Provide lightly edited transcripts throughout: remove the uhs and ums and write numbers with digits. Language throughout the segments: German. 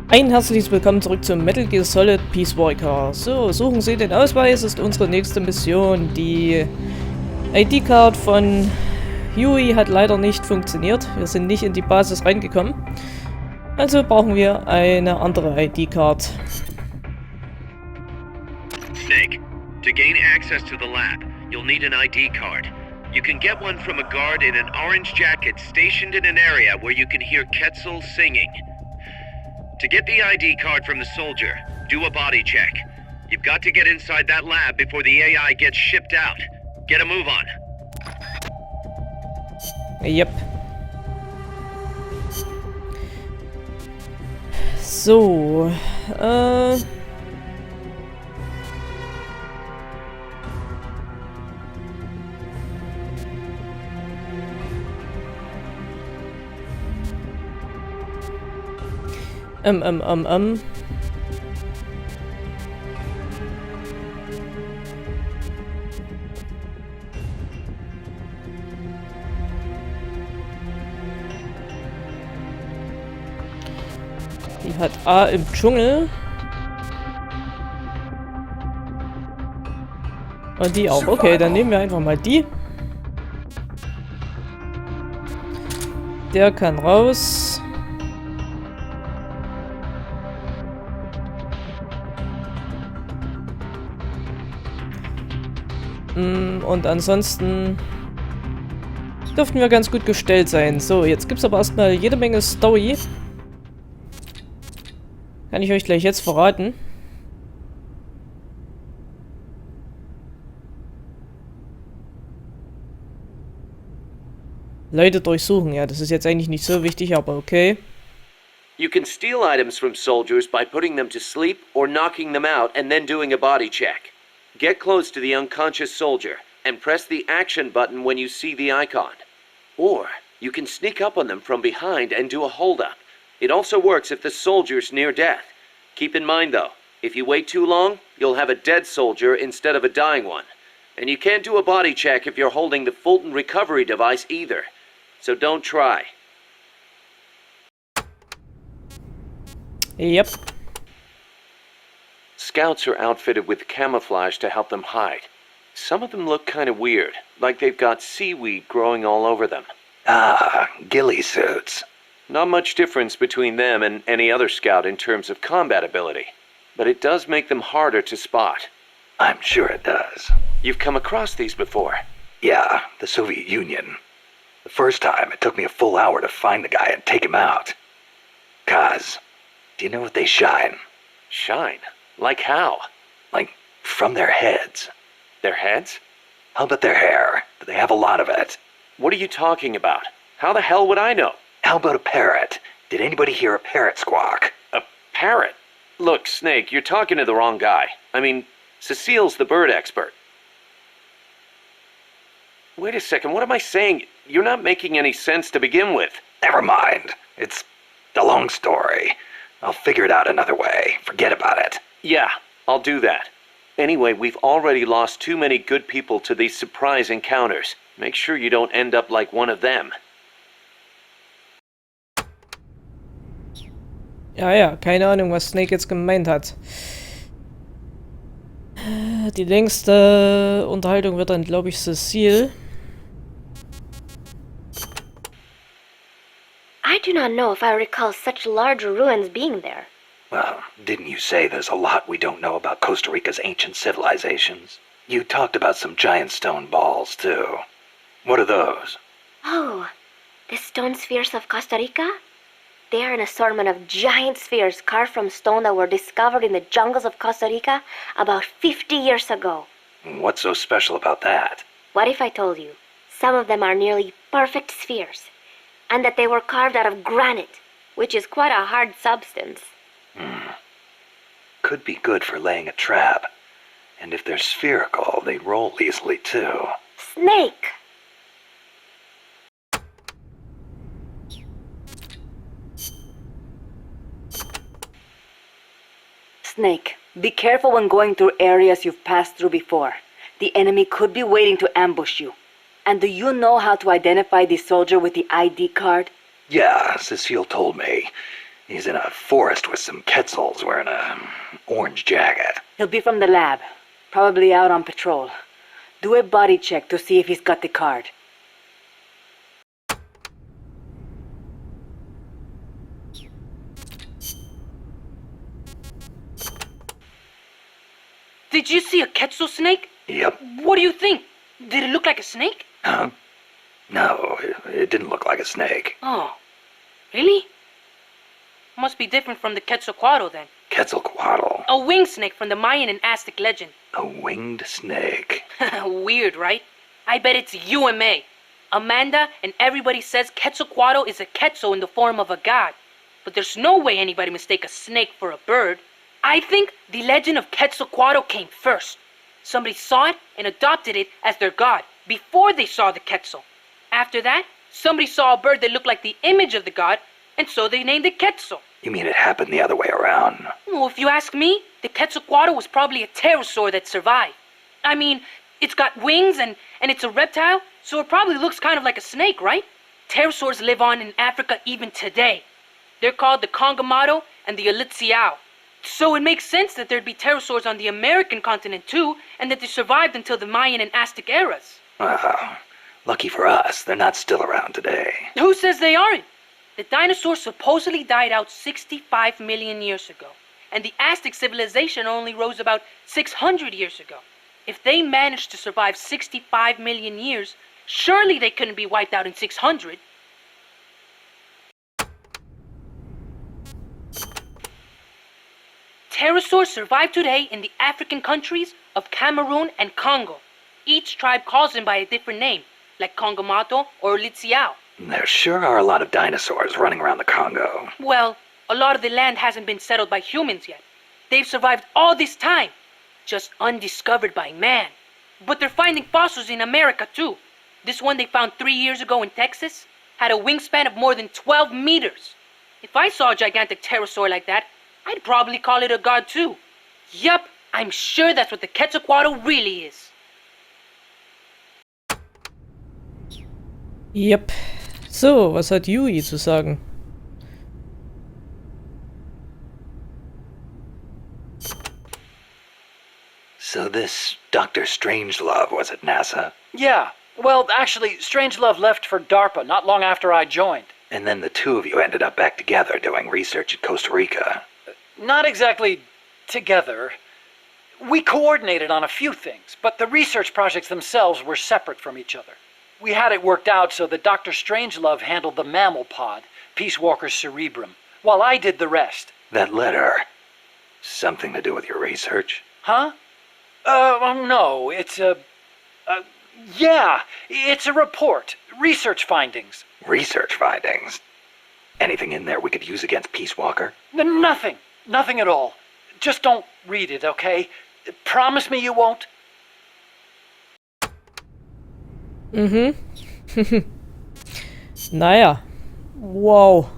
Ein herzliches Willkommen zurück zum Metal Gear Solid Peace Walker. So, suchen Sie den Ausweis, ist unsere nächste Mission. Die ID-Card von Huey hat leider nicht funktioniert. Wir sind nicht in die Basis reingekommen. Also brauchen wir eine andere ID-Card. Snake, to gain access to the lab, you'll need an ID card. You can get one from a guard in an orange jacket stationed in an area where you can hear Quetzal singing. To get the ID card from the soldier, do a body check. You've got to get inside that lab before the AI gets shipped out. Get a move on. Yep. So, Die hat A im Dschungel. Und die auch. Okay, dann nehmen wir einfach mal die. Der kann raus. Und ansonsten dürften wir ganz gut gestellt sein. So, jetzt gibt es aber erstmal jede Menge Story. Kann ich euch gleich jetzt verraten. Leute durchsuchen, ja, das ist jetzt eigentlich nicht so wichtig, aber okay. You can steal items from soldiers by putting them to sleep or knocking them out and then doing a body check. Get close to the unconscious soldier and press the action button when you see the icon. Or you can sneak up on them from behind and do a hold-up. It also works if the soldier's near death. Keep in mind though, if you wait too long, you'll have a dead soldier instead of a dying one. And you can't do a body check if you're holding the Fulton recovery device either. So don't try. Yep. Scouts are outfitted with camouflage to help them hide. Some of them look kind of weird, like they've got seaweed growing all over them. Ah, ghillie suits. Not much difference between them and any other scout in terms of combat ability, but it does make them harder to spot. I'm sure it does. You've come across these before? Yeah, the Soviet Union. The first time, it took me a full hour to find the guy and take him out. Kaz, do you know what they shine? Shine? Like how? Like, from their heads. Their heads? How about their hair? Do they have a lot of it? What are you talking about? How the hell would I know? How about a parrot? Did anybody hear a parrot squawk? A parrot? Look, Snake, you're talking to the wrong guy. I mean, Cecile's the bird expert. Wait a second, what am I saying? You're not making any sense to begin with. Never mind. It's a long story. I'll figure it out another way. Forget about it. Yeah, I'll do that. Anyway, we've already lost too many good people to these surprise encounters. Make sure you don't end up like one of them. Ja, keine Ahnung, was Snake jetzt gemeint hat. Die längste Unterhaltung wird dann, glaube ich, Cecile. I do not know if I recall such large ruins being there. Well, didn't you say there's a lot we don't know about Costa Rica's ancient civilizations? You talked about some giant stone balls, too. What are those? Oh, the stone spheres of Costa Rica? They are an assortment of giant spheres carved from stone that were discovered in the jungles of Costa Rica about 50 years ago. What's so special about that? What if I told you some of them are nearly perfect spheres, and that they were carved out of granite, which is quite a hard substance? Could be good for laying a trap. And if they're spherical, they roll easily, too. Snake! Snake, be careful when going through areas you've passed through before. The enemy could be waiting to ambush you. And do you know how to identify the soldier with the ID card? Yeah, Cecile told me. He's in a forest with some Quetzals wearing a orange jacket. He'll be from the lab. Probably out on patrol. Do a body check to see if he's got the card. Did you see a Quetzal snake? Yep. What do you think? Did it look like a snake? Huh? No, it didn't look like a snake. Oh, really? Must be different from the Quetzalcoatl then. Quetzalcoatl. A winged snake from the Mayan and Aztec legend. A winged snake. Weird, right? I bet it's UMA. Amanda and everybody says Quetzalcoatl is a Quetzal in the form of a god. But there's no way anybody mistake a snake for a bird. I think the legend of Quetzalcoatl came first. Somebody saw it and adopted it as their god before they saw the Quetzal. After that, somebody saw a bird that looked like the image of the god, and so they named it Quetzal. You mean it happened the other way around? Well, if you ask me, the Quetzalcoatl was probably a pterosaur that survived. I mean, it's got wings and it's a reptile, so it probably looks kind of like a snake, right? Pterosaurs live on in Africa even today. They're called the Congamato and the Elitsiao. So it makes sense that there'd be pterosaurs on the American continent too, and that they survived until the Mayan and Aztec eras. Wow. Lucky for us, they're not still around today. Who says they aren't? The dinosaurs supposedly died out 65 million years ago, and the Aztec civilization only rose about 600 years ago. If they managed to survive 65 million years, surely they couldn't be wiped out in 600. Pterosaurs survive today in the African countries of Cameroon and Congo. Each tribe calls them by a different name, like Congamato or Litsiao. There sure are a lot of dinosaurs running around the Congo. Well, a lot of the land hasn't been settled by humans yet. They've survived all this time, just undiscovered by man. But they're finding fossils in America too. This one they found 3 years ago in Texas had a wingspan of more than 12 meters. If I saw a gigantic pterosaur like that, I'd probably call it a god too. Yup, I'm sure that's what the Quetzalcoatl really is. Yep. So, was hat Yui zu sagen? So this Dr. Strangelove was at NASA, Yeah. Well, actually, Strangelove left for DARPA not long after I joined. and then the two of you ended up back together doing research at Costa Rica. Not exactly together. We coordinated on a few things, but the research projects themselves were separate from each other. We had it worked out so that Dr. Strangelove handled the mammal pod, Peace Walker's cerebrum, while I did the rest. That letter, something to do with your research? Huh? No, it's yeah, it's a report. Research findings. Research findings? Anything in there we could use against Peace Walker? Nothing. Nothing at all. Just don't read it, okay? Promise me you won't? Naja. Wow.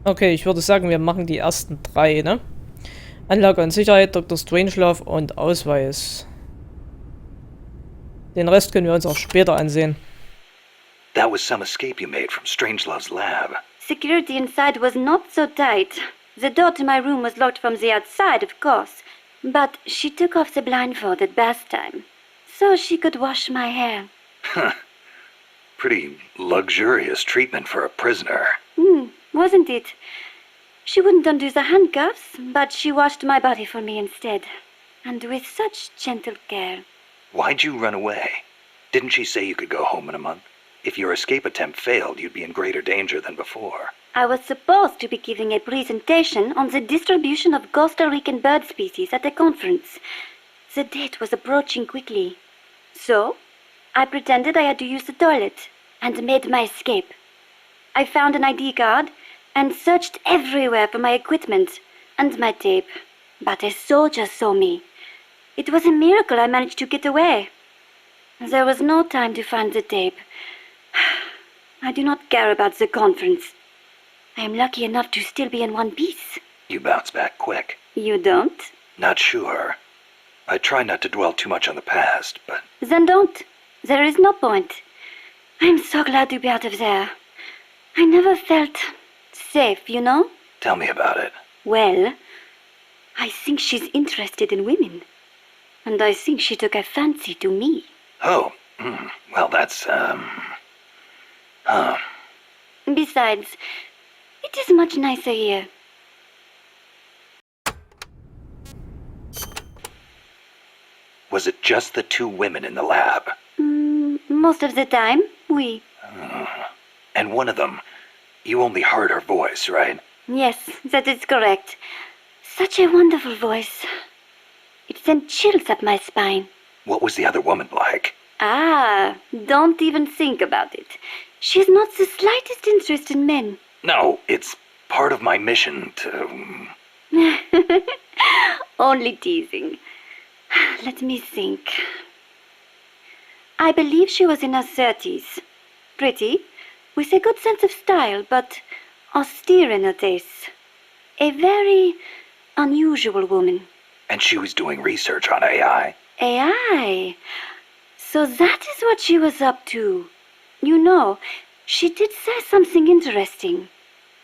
Okay, ich würde sagen, wir machen die ersten 3, ne? Anlage und Sicherheit, Dr. Strangelove und Ausweis. Den Rest können wir uns auch später ansehen. That was some escape you made from Strangelove's lab. Security inside was not so tight. The door to my room was locked from the outside, of course. But she took off the blindfold at bath time, so she could wash my hair. Pretty luxurious treatment for a prisoner. Wasn't it? She wouldn't undo the handcuffs, but she washed my body for me instead. And with such gentle care. Why'd you run away? Didn't she say you could go home in a month? If your escape attempt failed, you'd be in greater danger than before. I was supposed to be giving a presentation on the distribution of Costa Rican bird species at a conference. The date was approaching quickly. So, I pretended I had to use the toilet and made my escape. I found an ID card and searched everywhere for my equipment and my tape. But a soldier saw me. It was a miracle I managed to get away. There was no time to find the tape. I do not care about the conference. I am lucky enough to still be in one piece. You bounce back quick. You don't? Not sure. I try not to dwell too much on the past, but Then don't. There is no point. I'm so glad to be out of there. I never felt safe, you know? Tell me about it. Well, I think she's interested in women. And I think she took a fancy to me. Oh, well, that's, Besides, it is much nicer here. Was it just the 2 women in the lab? Most of the time, oui. And one of them, you only heard her voice, right? Yes, that is correct. Such a wonderful voice. It sent chills up my spine. What was the other woman like? Ah, don't even think about it. She has not the slightest interest in men. No, it's part of my mission to... Only teasing. Let me think. I believe she was in her 30s. Pretty, with a good sense of style, but austere in her tastes. A very unusual woman. And she was doing research on AI. AI? So that is what she was up to. You know, she did say something interesting.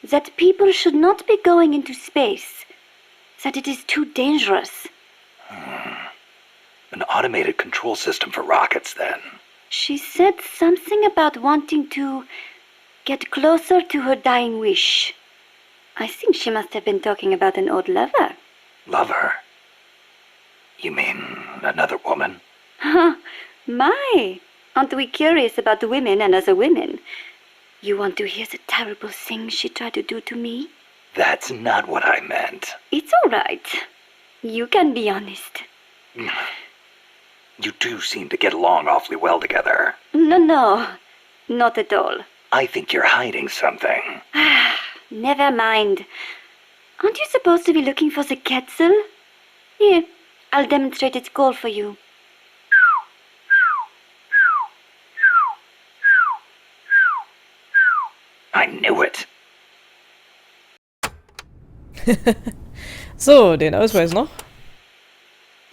That people should not be going into space. That it is too dangerous. An automated control system for rockets, then. She said something about wanting to get closer to her dying wish. I think she must have been talking about an old lover. Lover? You mean another woman? My, aren't we curious about women and other women? You want to hear the terrible things she tried to do to me? That's not what I meant. It's all right. You can be honest. You two seem to get along awfully well together. No, not at all. I think you're hiding something. Never mind. Aren't you supposed to be looking for the Quetzal? Here, I'll demonstrate its call for you. I knew it. So, den Ausweis noch.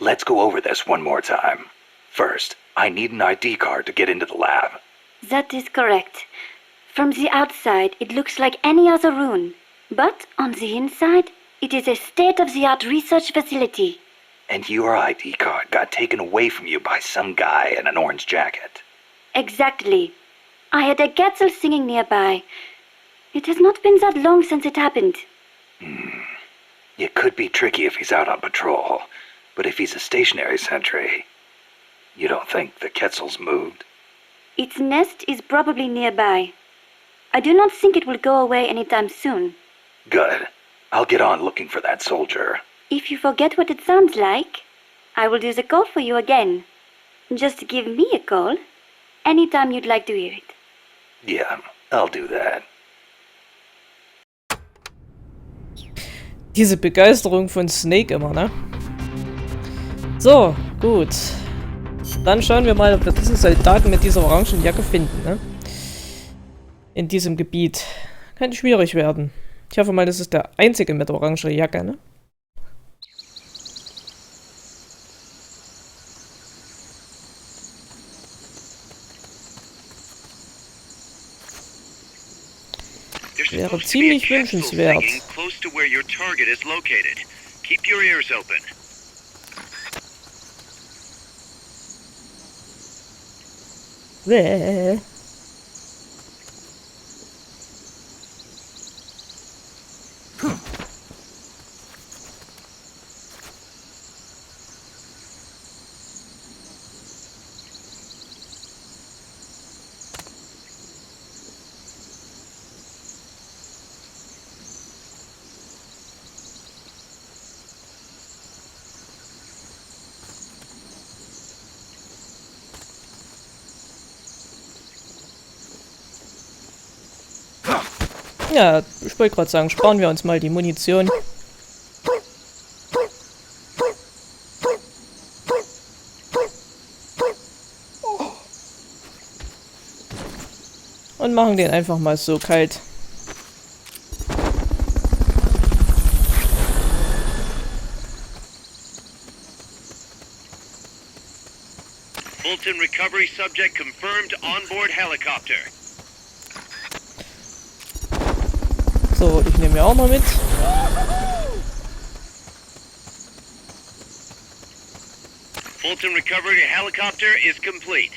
Let's go over this one more time. First, I need an ID card to get into the lab. That is correct. From the outside, it looks like any other room. But on the inside, it is a state-of-the-art research facility. And your ID card got taken away from you by some guy in an orange jacket. Exactly. I had a Quetzal singing nearby. It has not been that long since it happened. It could be tricky if he's out on patrol, but if he's a stationary sentry, you don't think the Quetzal's moved? Its nest is probably nearby. I do not think it will go away anytime soon. Good. I'll get on looking for that soldier. If you forget what it sounds like, I will do the call for you again. Just give me a call anytime you'd like to hear it. Yeah, I'll do that. Diese Begeisterung von Snake immer, ne? So, gut. Dann schauen wir mal, ob wir diesen Soldaten mit dieser orangen Jacke finden, ne? In diesem Gebiet. Kann schwierig werden. Ich hoffe mal, das ist der einzige mit oranger Jacke, ne? Wäre ziemlich wünschenswert. Close to where your target is located. Keep your ears open. Bäh. Ja, ich wollte gerade sagen, sparen wir uns mal die Munition. Und machen den einfach mal so kalt. Full Fulton recovery subject confirmed onboard helicopter. So, ich nehme ja auch mal mit. Fulton recovery helicopter is complete.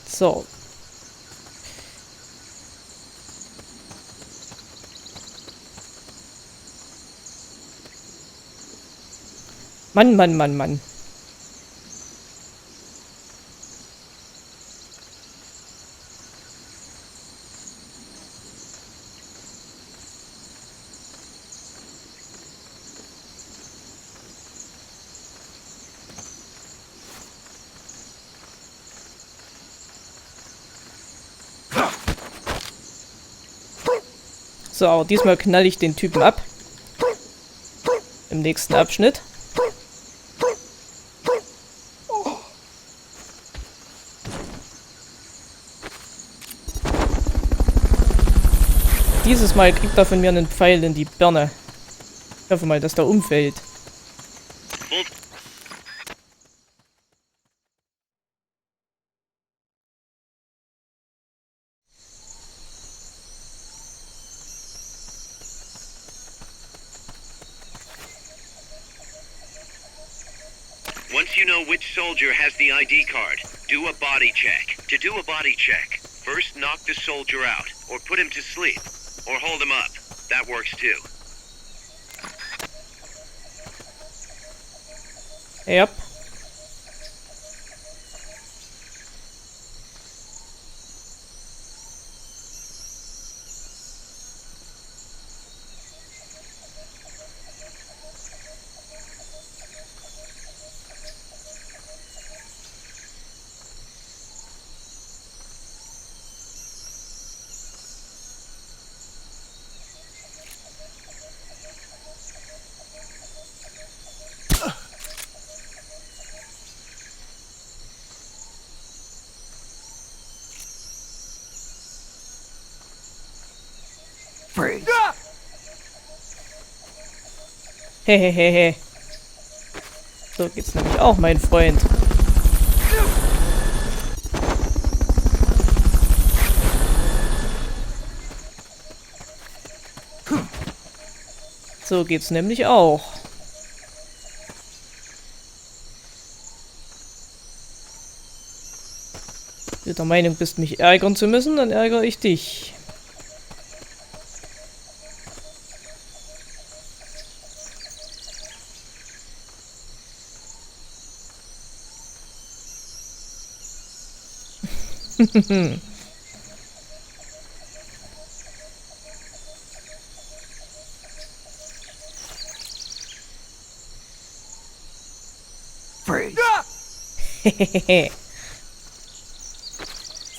So. Mann, Mann, Mann, Mann. So, diesmal knall ich den Typen ab. Im nächsten Abschnitt. Dieses Mal kriegt er von mir einen Pfeil in die Birne. Ich hoffe mal, dass der umfällt. Once you know which soldier has the ID card, do a body check. To do a body check, first knock the soldier out, or put him to sleep, or hold him up. That works too. Yep. Hehehehe. So geht's nämlich auch, mein Freund. So geht's nämlich auch. Wenn du der Meinung bist, mich ärgern zu müssen, dann ärgere ich dich.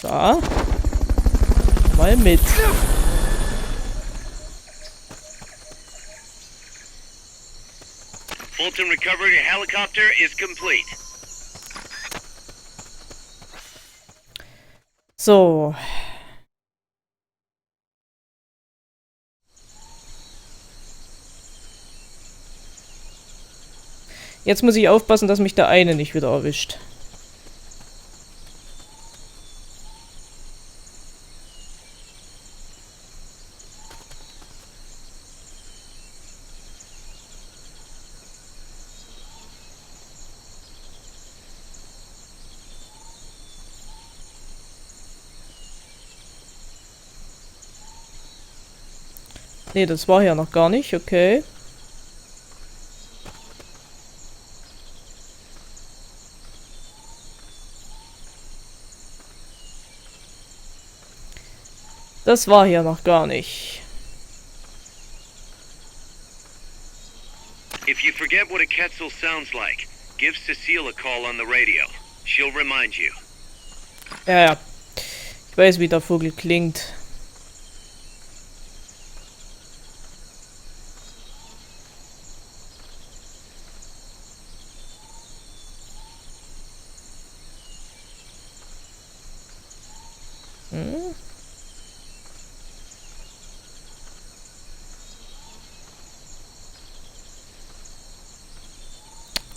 So. Mal mit. Fulton recovery helicopter is complete. So. Jetzt muss ich aufpassen, dass mich der eine nicht wieder erwischt. Nee, das war ja noch gar nicht, okay. Das war hier noch gar nicht. If you forget what a Quetzal sounds like, give Cecile a call on the radio. She'll remind you. Ja, ja. Ich weiß, wie der Vogel klingt. Hm?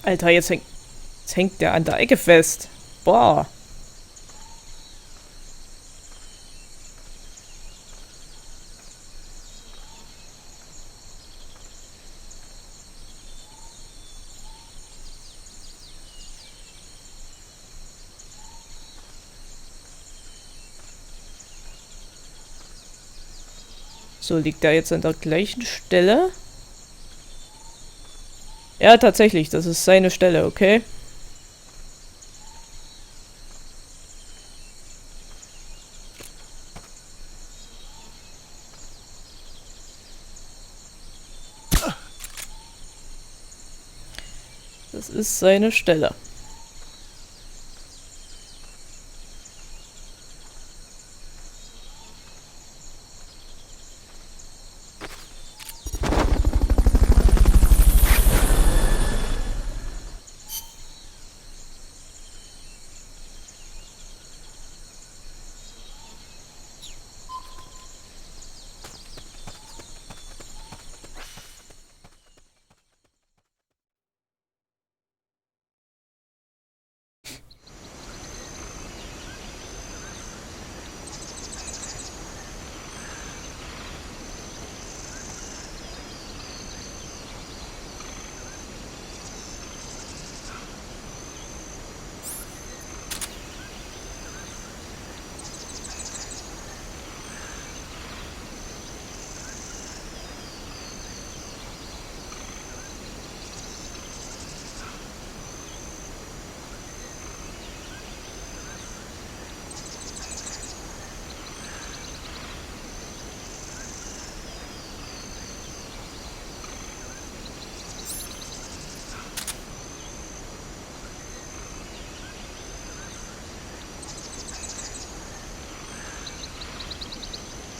Alter, jetzt hängt der an der Ecke fest. Boah. So, liegt der jetzt an der gleichen Stelle? Ja, tatsächlich, das ist seine Stelle, okay. Das ist seine Stelle.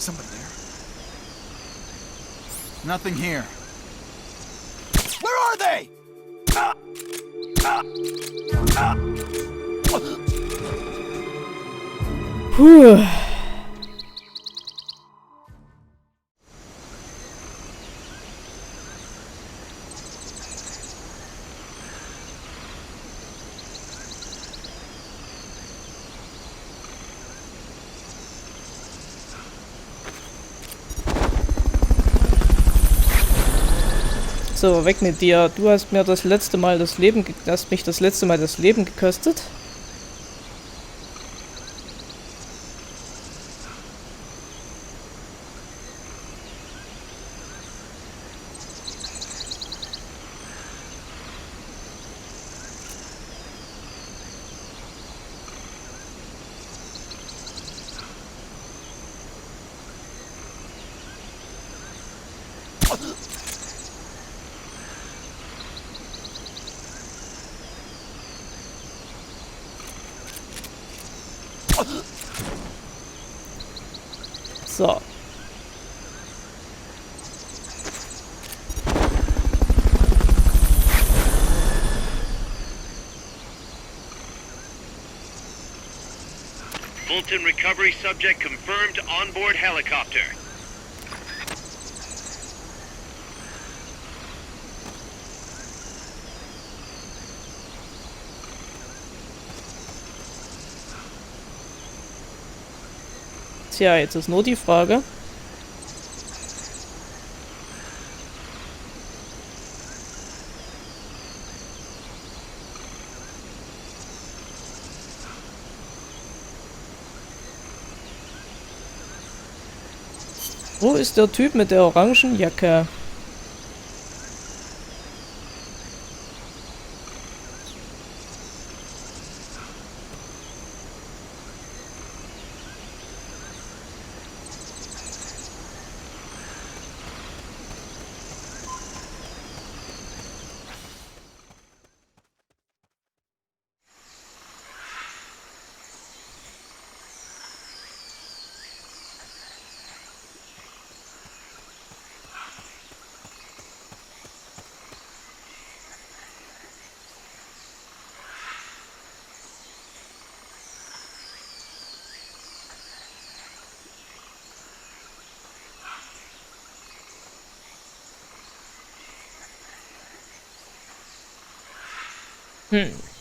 Somebody there? Nothing here. Where are they? Puh. So, weg mit dir. Du hast mir das letzte Mal das Leben, hast mich das letzte Mal das Leben gekostet. So. Fulton recovery subject confirmed onboard helicopter. Tja, jetzt ist nur die Frage. Wo ist der Typ mit der orangen Jacke? Hm.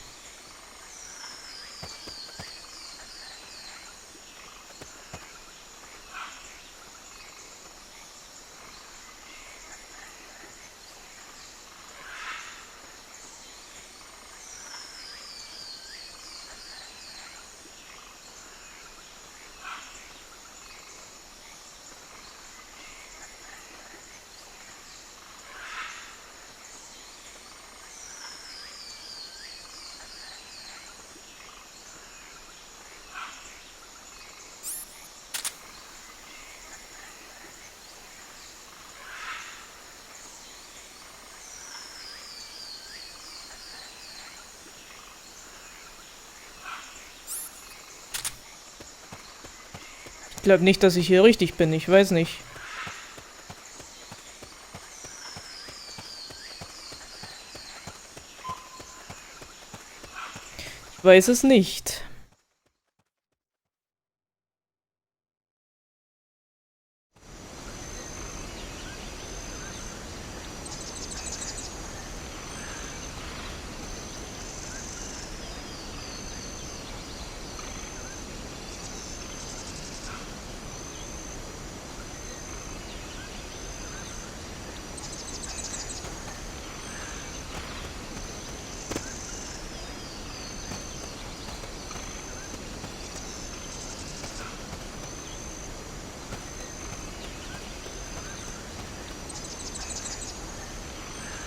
Ich glaube nicht, dass ich hier richtig bin. Ich weiß nicht. Ich weiß es nicht.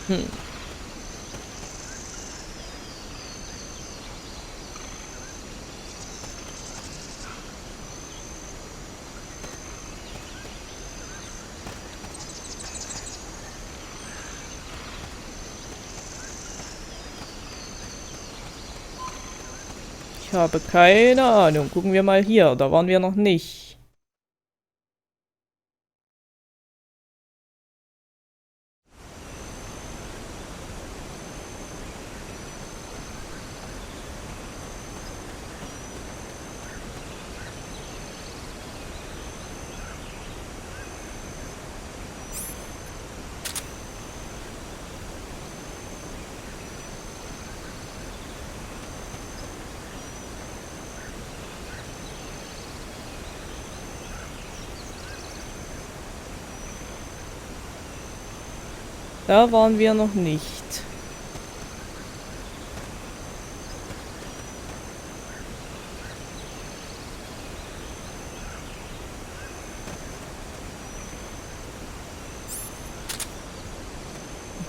Hm. Ich habe keine Ahnung. Gucken wir mal hier. Da waren wir noch nicht. Da waren wir noch nicht.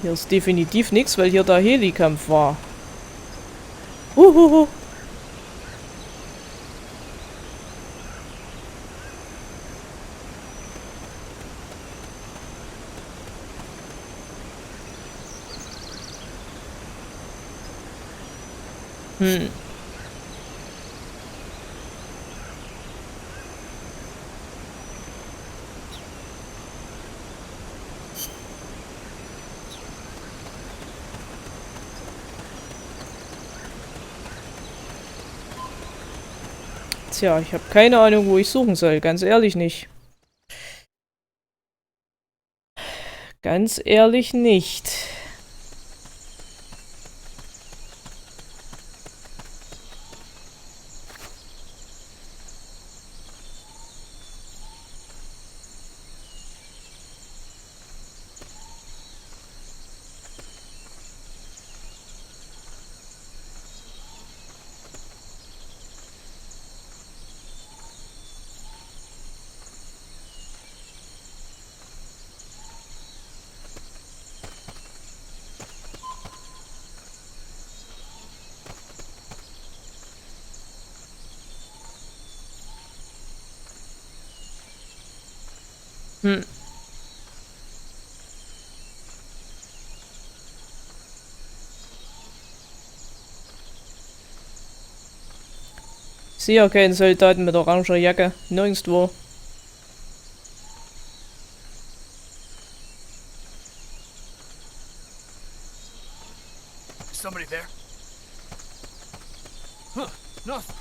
Hier ist definitiv nichts, weil hier der Helikampf war. Huhuhu. Hm. Tja, ich habe keine Ahnung, wo ich suchen soll. Ganz ehrlich nicht. Ganz ehrlich nicht. Hm. Ich sehe auch keinen Soldaten mit oranger Jacke. Nirgendwo. Is somebody there? Huh, nothing.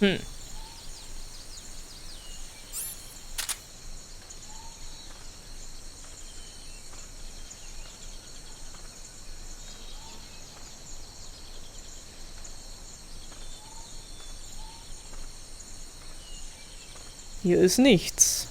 Hm. Hier ist nichts.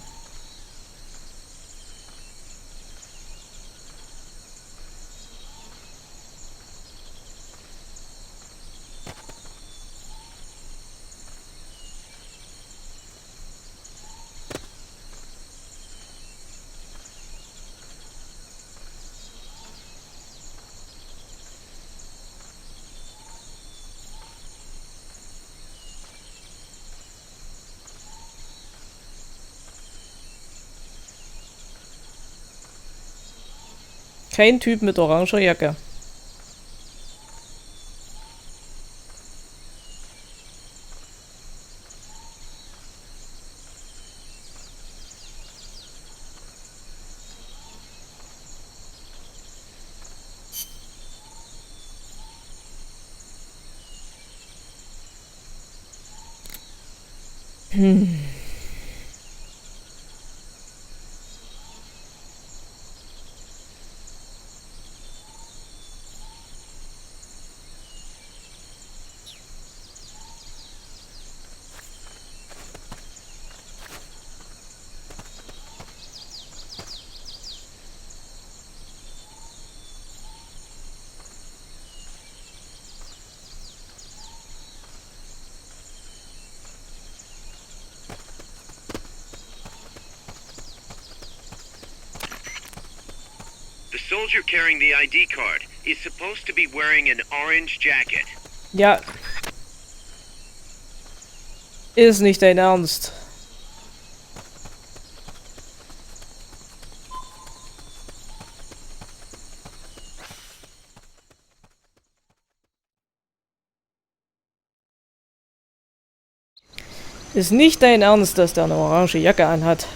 Kein Typ mit oranger Jacke. The soldier carrying the ID card is supposed to be wearing an orange jacket. Ja. Ist nicht dein Ernst. Ist nicht dein Ernst, dass der eine orange Jacke anhat.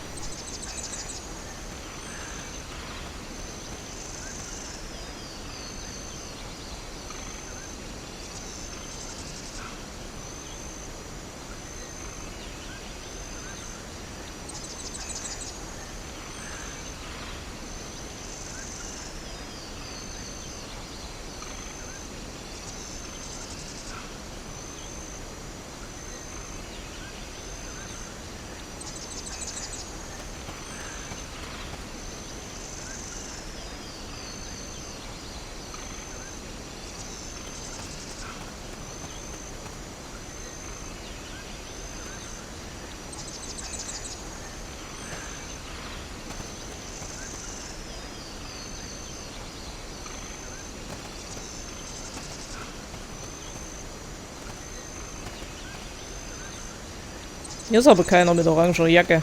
Hier ist aber keiner mit oranger Jacke.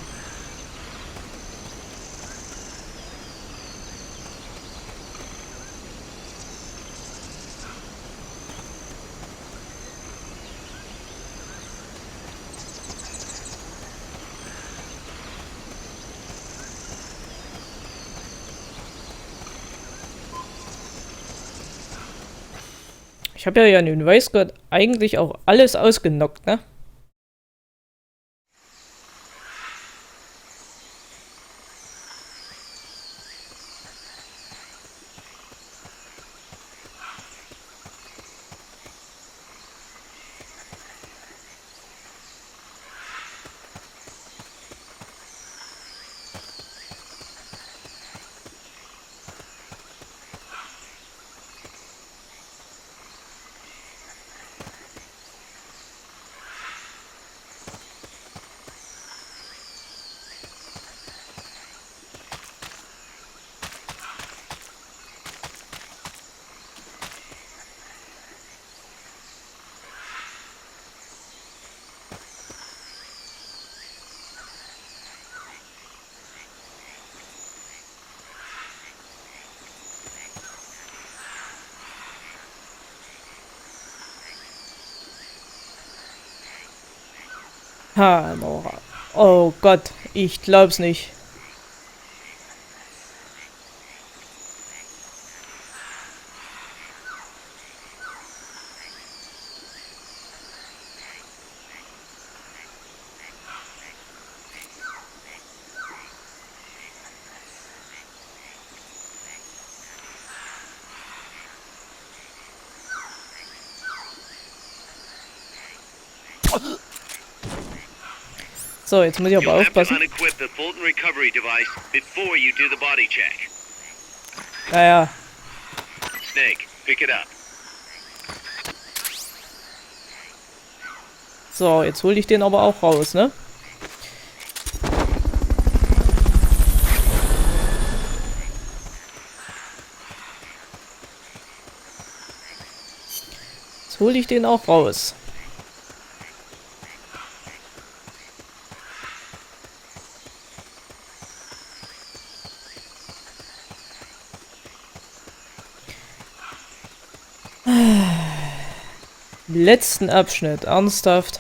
Ich habe ja nun weiß Gott eigentlich auch alles ausgenockt, ne? Ha, Nora. Oh Gott, ich glaub's nicht. So, jetzt muss ich aber You'll have to aufpassen. unequip the Fulton recovery device before you do the body check. Naja, Snake, pick it up. so, jetzt hole ich den aber auch raus, ne? Jetzt hole ich den auch raus. Letzten Abschnitt, ernsthaft.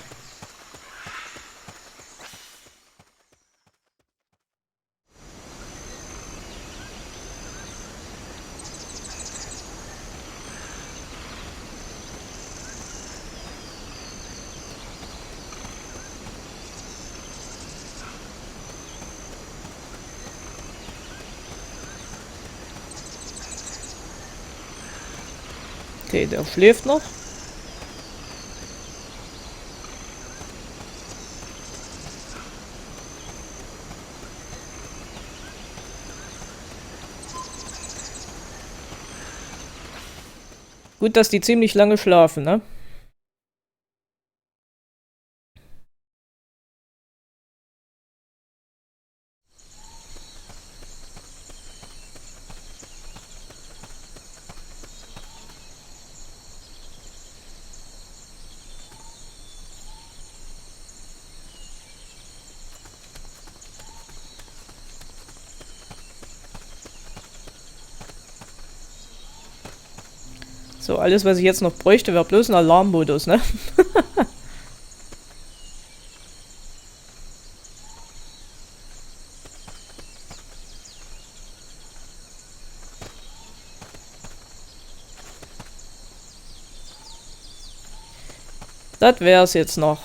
Okay, der schläft noch. Gut, dass die ziemlich lange schlafen, ne? So, alles, was ich jetzt noch bräuchte, wäre bloß ein Alarmmodus, ne? Das wär's jetzt noch.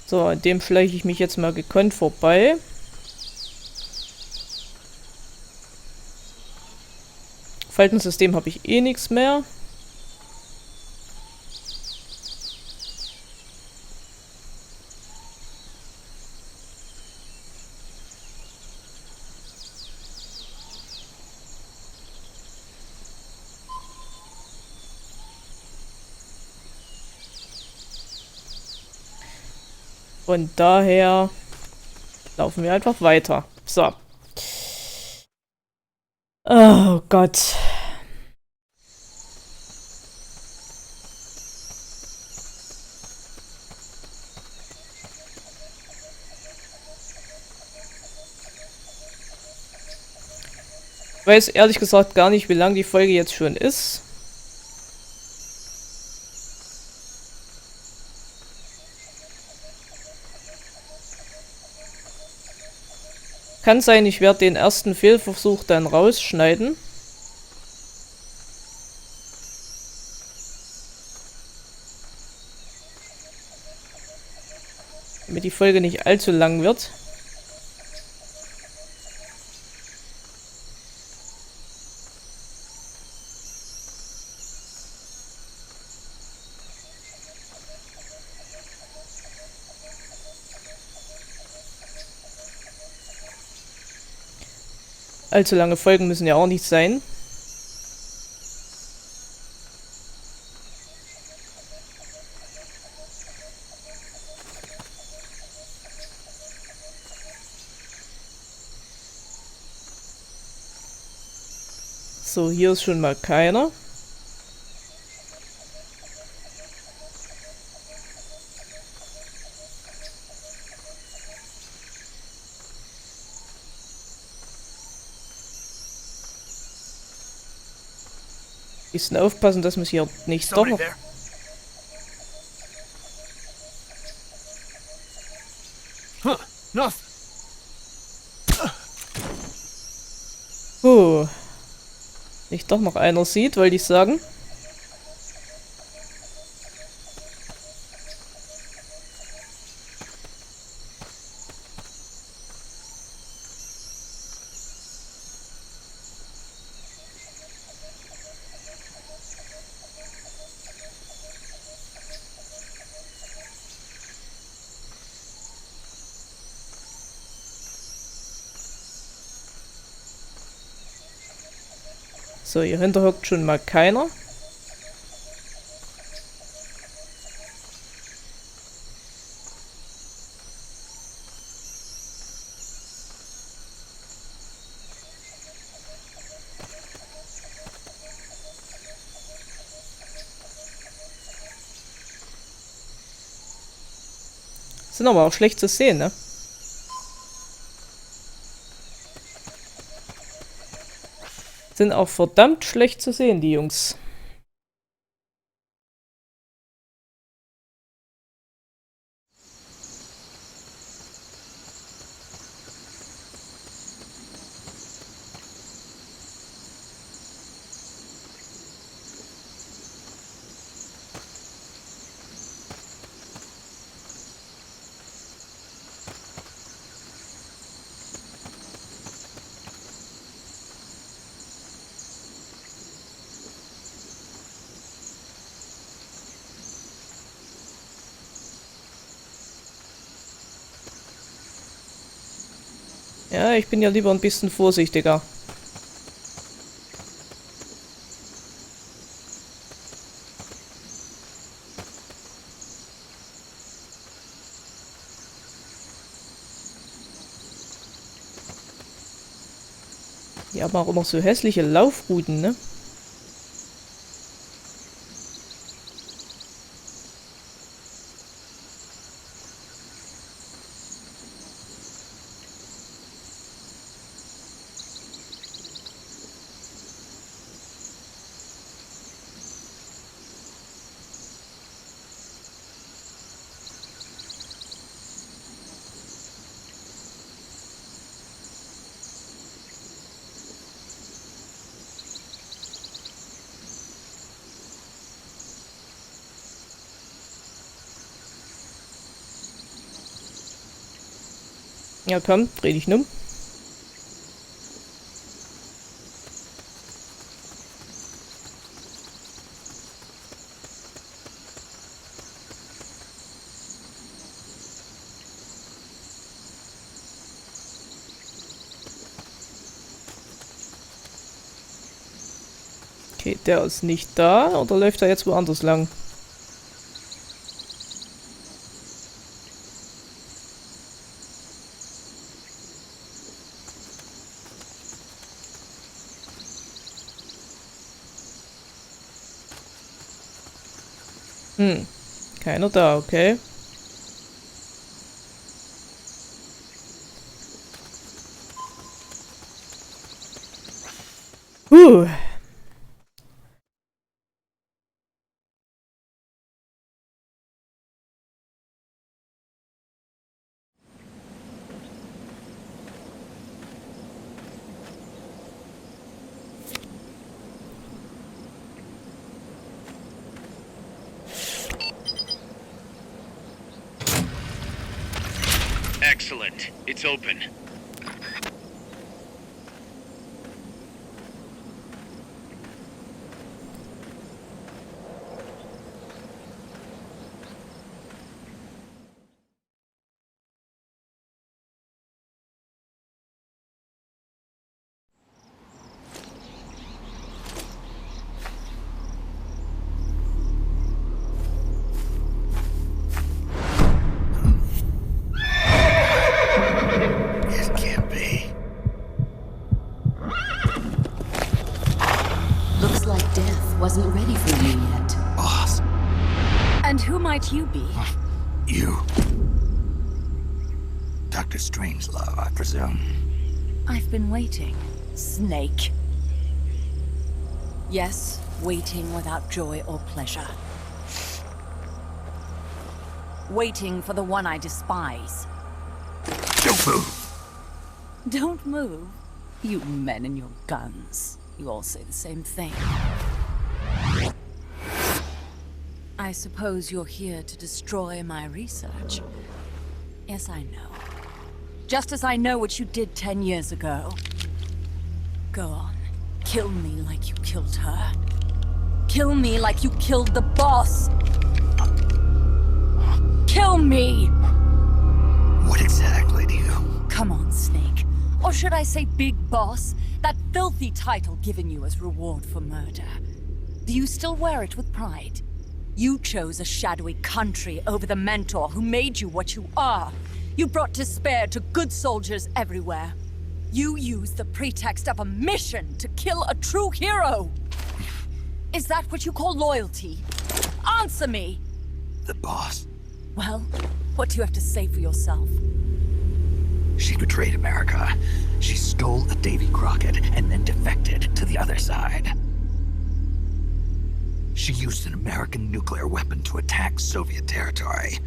So, an dem schleiche ich mich jetzt mal gekonnt vorbei. Faltensystem habe ich eh nichts mehr. Und daher laufen wir einfach weiter. So. Oh Gott. Ich weiß ehrlich gesagt gar nicht, wie lang die Folge jetzt schon ist. Kann sein, ich werde den ersten Fehlversuch dann rausschneiden. Damit die Folge nicht allzu lang wird. Allzu lange Folgen müssen ja auch nicht sein. So, hier ist schon mal keiner. Bisschen aufpassen, dass man hier nicht doch noch... Huh, nothing. Nicht doch noch einer sieht, wollte ich sagen. So, hier hinter hockt schon mal keiner. Sind aber auch schlecht zu sehen, ne? Sind auch verdammt schlecht zu sehen, die Jungs. Ja, ich bin ja lieber ein bisschen vorsichtiger. Die haben auch immer so hässliche Laufrouten, ne? Ja komm, dreh dich um. Okay, der ist nicht da, oder läuft er jetzt woanders lang? Keiner da, okay. Huh. Excellent. It's open. It can't be. Looks like death wasn't ready for you yet. Boss, And who might you be? you. Dr. Strangelove, I presume. I've been waiting, Snake. Yes, waiting without joy or pleasure. Waiting for the one I despise. Don't move. Don't move. You men and your guns. You all say the same thing. I suppose you're here to destroy my research. Yes, I know. Just as I know what you did 10 years ago. Go on. Kill me like you killed her. Kill me like you killed the boss. Kill me! What exactly do you... Come on, Snake. Or should I say Big Boss? That filthy title given you as reward for murder. Do you still wear it with pride? You chose a shadowy country over the mentor who made you what you are. You brought despair to good soldiers everywhere. You used the pretext of a mission to kill a true hero. Is that what you call loyalty? Answer me! The boss? Well, what do you have to say for yourself? She betrayed America. She stole a Davy Crockett and then defected to the other side. She used an American nuclear weapon to attack Soviet territory.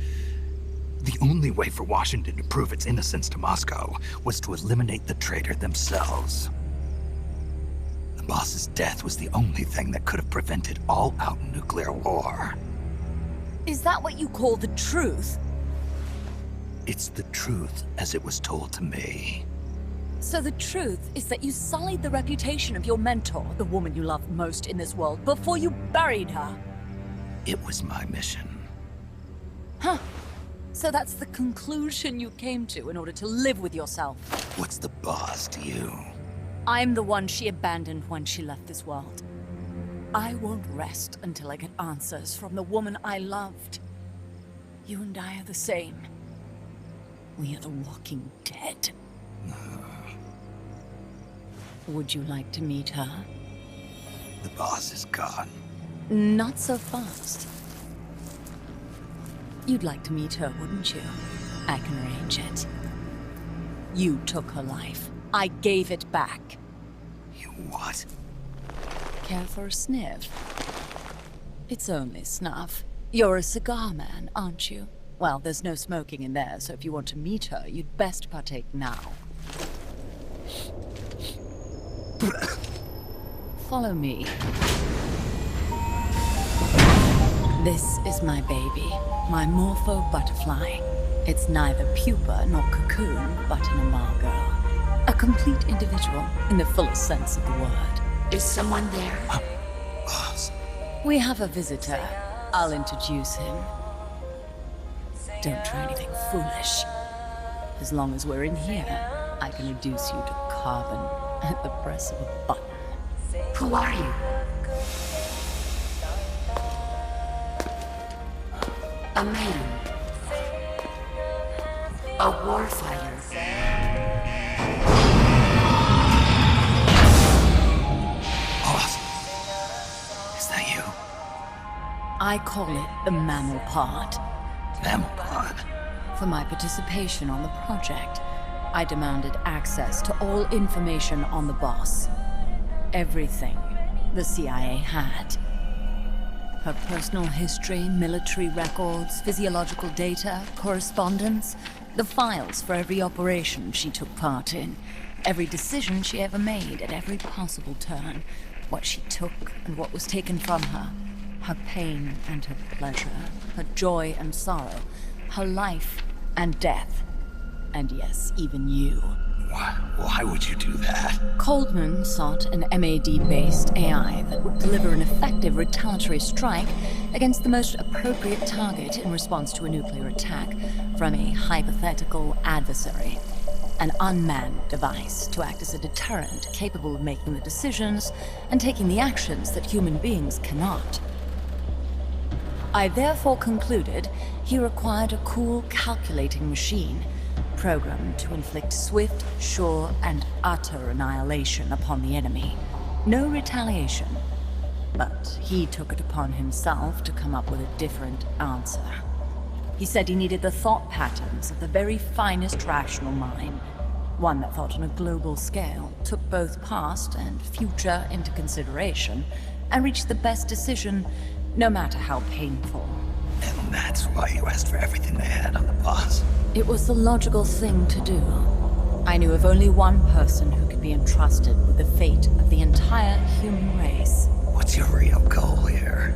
The only way for Washington to prove its innocence to Moscow was to eliminate the traitor themselves. The boss's death was the only thing that could have prevented all-out nuclear war. Is that what you call the truth? It's the truth as it was told to me. So the truth is that you sullied the reputation of your mentor, the woman you loved most in this world, before you buried her. It was my mission. Huh. So that's the conclusion you came to in order to live with yourself. What's the boss to you? I'm the one she abandoned when she left this world. I won't rest until I get answers from the woman I loved. You and I are the same. We are the walking dead. Would you like to meet her? The boss is gone. Not so fast. You'd like to meet her, wouldn't you? I can arrange it. You took her life. I gave it back. You what? Care for a sniff? It's only snuff. You're a cigar man, aren't you? Well, there's no smoking in there, so if you want to meet her, you'd best partake now. Follow me. This is my baby, my Morpho butterfly. It's neither pupa nor cocoon, but an imago. A complete individual, in the fullest sense of the word. Is someone there? Boss. We have a visitor. I'll introduce him. Don't try anything foolish. As long as we're in here, I can reduce you to carbon at the press of a button. Who are you? A maiden. A warfighter. Boss. Is that you? I call it the mammal pod. Mammal pod? For my participation on the project, I demanded access to all information on the boss. Everything the CIA had. Her personal history, military records, physiological data, correspondence, the files for every operation she took part in, every decision she ever made at every possible turn, what she took and what was taken from her, her pain and her pleasure, her joy and sorrow, her life and death, and yes, even you. Why would you do that? Coldman sought an MAD-based AI that would deliver an effective retaliatory strike against the most appropriate target in response to a nuclear attack from a hypothetical adversary. An unmanned device to act as a deterrent capable of making the decisions and taking the actions that human beings cannot. I therefore concluded he required a cool, calculating machine programmed to inflict swift, sure, and utter annihilation upon the enemy. No retaliation. But he took it upon himself to come up with a different answer. He said he needed the thought patterns of the very finest rational mind, one that thought on a global scale, took both past and future into consideration, and reached the best decision, no matter how painful. And that's why you asked for everything they had on the boss. It was the logical thing to do. I knew of only one person who could be entrusted with the fate of the entire human race. What's your real goal here?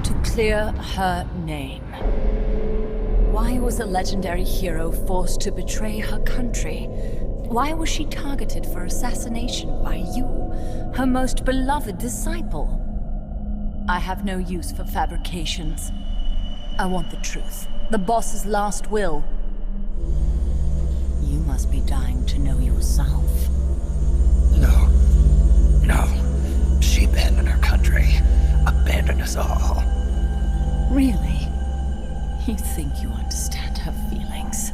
To clear her name. Why was a legendary hero forced to betray her country? Why was she targeted for assassination by you, her most beloved disciple? I have no use for fabrications. I want the truth. The boss's last will. You must be dying to know yourself. No. No. She abandoned her country. Abandoned us all. Really? You think you understand her feelings?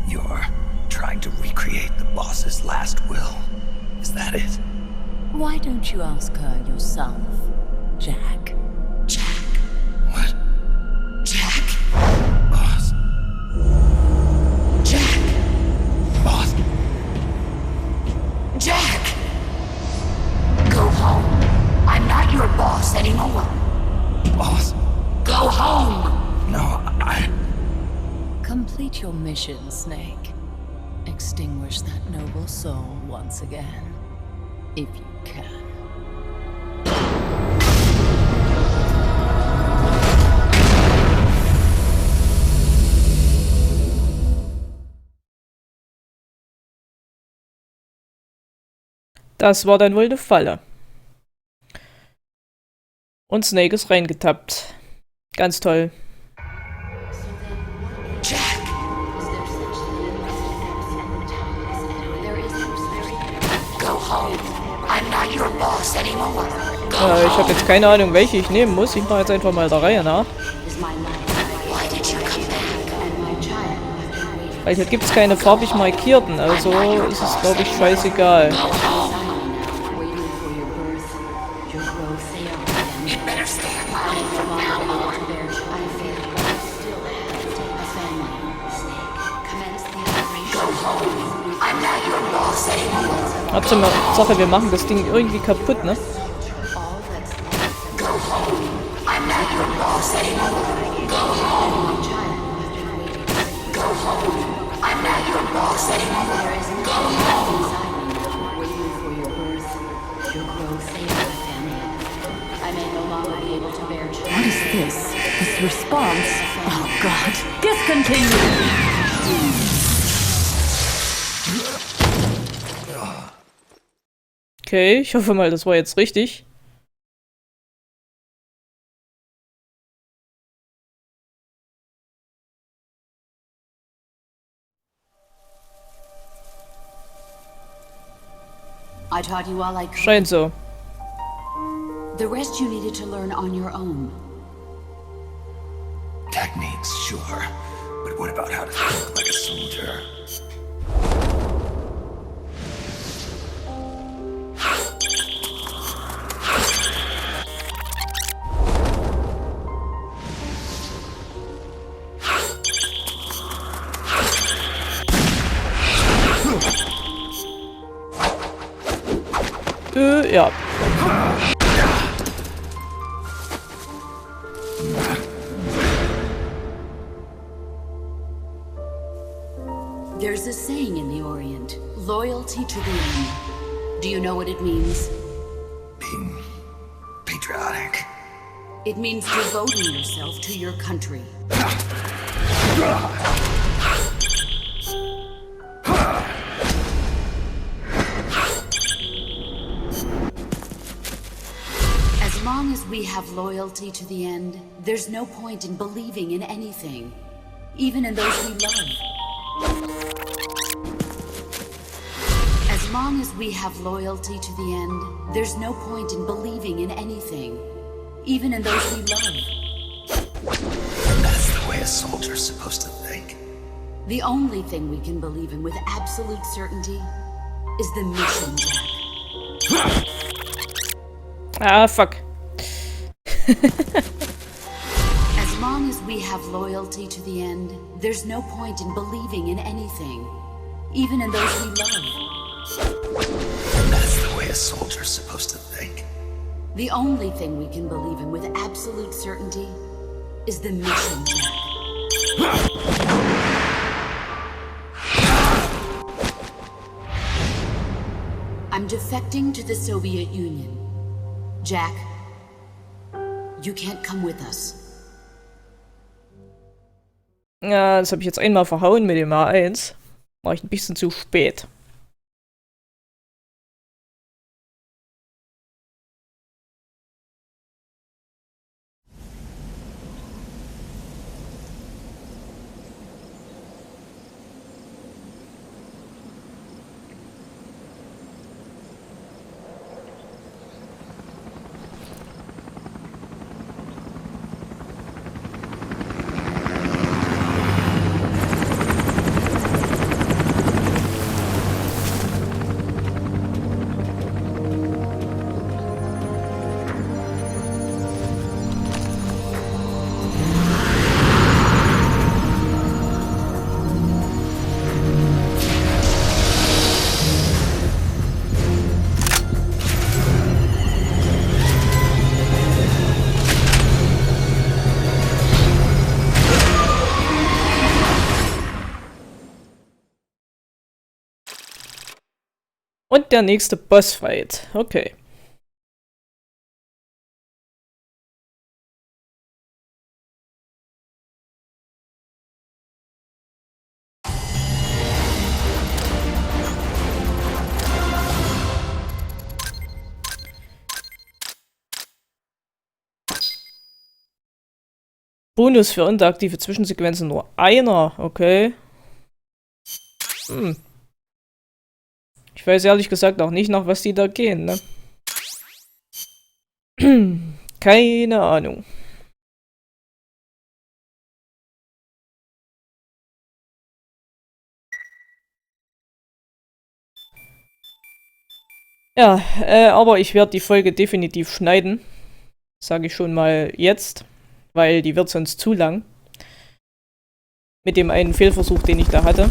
You're trying to recreate the boss's last will. Is that it? Why don't you ask her yourself, Jack? Jack? What? Jack? Boss? Jack? Boss? Jack! Go home. I'm not your boss anymore. Boss? Go home! No, Complete your mission, Snake. Extinguish that noble soul once again, if you can. Das war dann wohl eine Falle. Und Snake ist reingetappt. Ganz toll. Ich habe jetzt keine Ahnung, welche ich nehmen muss. Ich mache jetzt einfach mal der Reihe nach. Weil hier gibt es keine farbig markierten, also ist es, glaube ich, scheißegal. Hauptsache, wir machen das Ding irgendwie kaputt, ne? What is this? This response? Oh God! Discontinue! Okay, ich hoffe mal, das war jetzt richtig. I taught you all I could. Scheint so. The rest you needed to learn on your own. Techniques, sure. But what about how to think like a soldier? Ja. There's a saying in the Orient, loyalty to the end. Do you know what it means? Being patriotic. It means devoting yourself to your country. As long as we have loyalty to the end, there's no point in believing in anything, even in those we love. As long as we have loyalty to the end, there's no point in believing in anything, even in those we love. And that's the way a soldier's supposed to think. The only thing we can believe in with absolute certainty is the mission, Jack. Ah, fuck. As long as we have loyalty to the end, there's no point in believing in anything, even in those we love. And that's the way a soldier's supposed to think. The only thing we can believe in with absolute certainty is the mission, Jack. I'm defecting to the Soviet Union. Jack, you can't come with us. Ja, das habe ich jetzt einmal verhauen mit dem A1. War ich ein bisschen zu spät. Und der nächste Bossfight. Okay. Bonus für interaktive Zwischensequenzen nur einer. Okay. Ich weiß ehrlich gesagt auch nicht, nach was die da gehen, ne? Keine Ahnung. Ja, aber ich werde die Folge definitiv schneiden. Sage ich schon mal jetzt, weil die wird sonst zu lang. Mit dem einen Fehlversuch, den ich da hatte.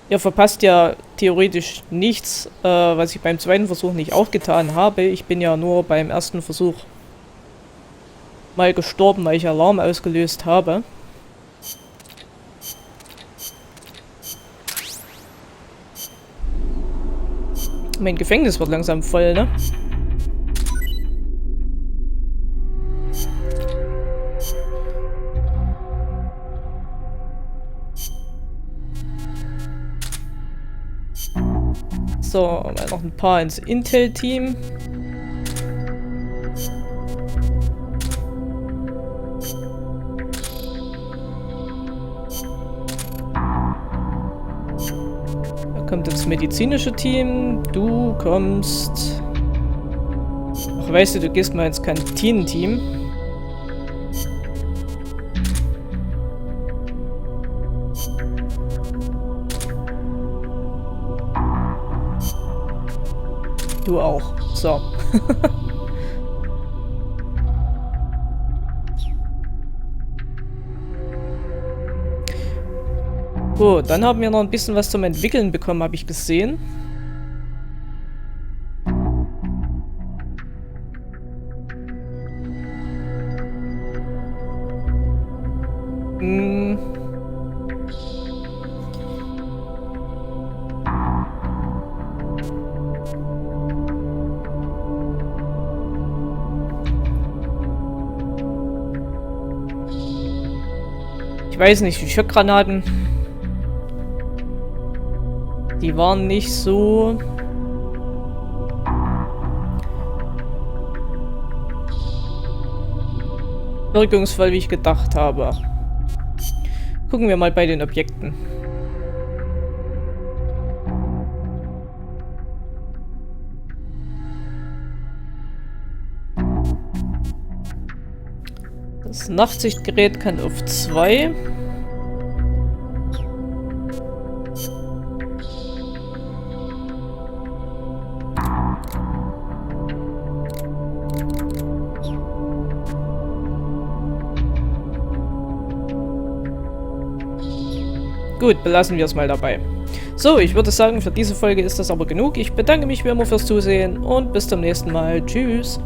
Ihr verpasst ja theoretisch nichts, was ich beim zweiten Versuch nicht auch getan habe. Ich bin ja nur beim ersten Versuch mal gestorben, weil ich Alarm ausgelöst habe. Mein Gefängnis wird langsam voll, ne? So, mal noch ein paar ins Intel-Team. Da kommt das medizinische Team. Du kommst... Ach, weißt du, du gehst mal ins Kantinenteam. Du auch. So. Gut, dann haben wir noch ein bisschen was zum Entwickeln bekommen, habe ich gesehen. Ich weiß nicht, die Schockgranaten, die waren nicht so wirkungsvoll, wie ich gedacht habe. Gucken wir mal bei den Objekten. Das Nachtsichtgerät kann auf 2. Gut, belassen wir es mal dabei. So, ich würde sagen, für diese Folge ist das aber genug. Ich bedanke mich wie immer fürs Zusehen und bis zum nächsten Mal. Tschüss.